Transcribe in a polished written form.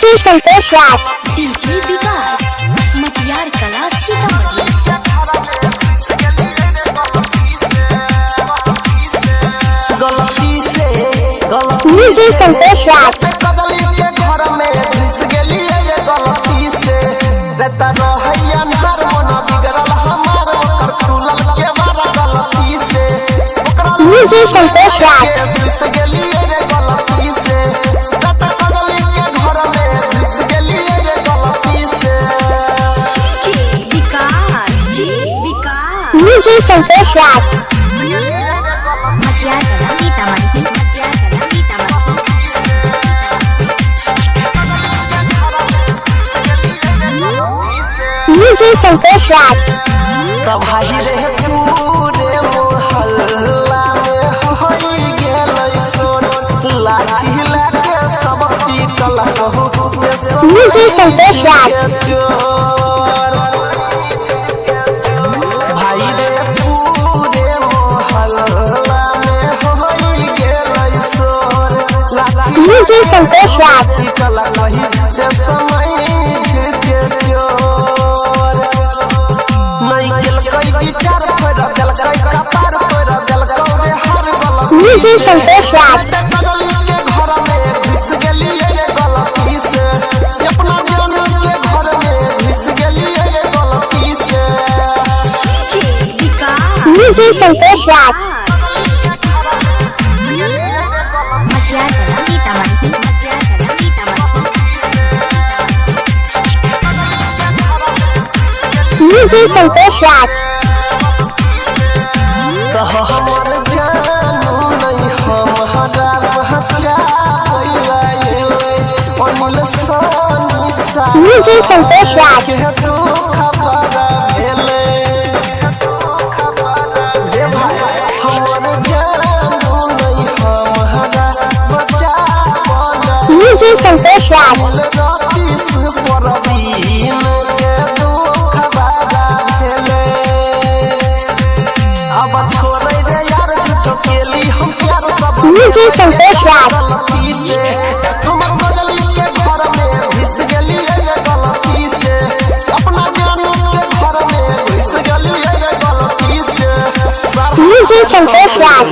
DJ Santosh राज, DJ विकास मटियार कला Sitamarhi. DJ Santosh राज, DJ Santosh राज, DJ Santosh राज, मटियार कला सीतामढ़ी। डीजे संतोष राज, तब हाही रे पूरे मोहल्ला में होई गेलै सोन लाठी लाके सब पीटल कहू डीजे संतोष राज, भाई रे पूरे मोहल्ला में होई गेलै सोन लाठी डीजे संतोष राज, पीटल कही से समय के चोर नहीं गेल कई विचार छोड़ देल कई कपार तोड़ देल कौरे हर गलत डीजे संतोष राज, घर में घुस गेलिए गलती से अपना जान के घर में घुस गेलिए गलती से डीजे संतोष राज, मटियार कला सीतामढ़ी। डीजे संतोष राज, तो हमर जानू नहीं हमारा बच्चा पहिला एले अनिल सानी सा डीजे संतोष राज, के तू खबर भेले रे भाई हमर जानू नहीं हमारा बच्चा पहिला डीजे संतोष राज, रातीस परवीन के दुख बाजा भेले अब छोड़े रे यार झूठो केली हम प्यार सब डीजे संतोष राज, गलती से हम बगली के घर में घुस गेली गलती से अपना जानू के घर में घुस गेली गलती से डीजे संतोष राज।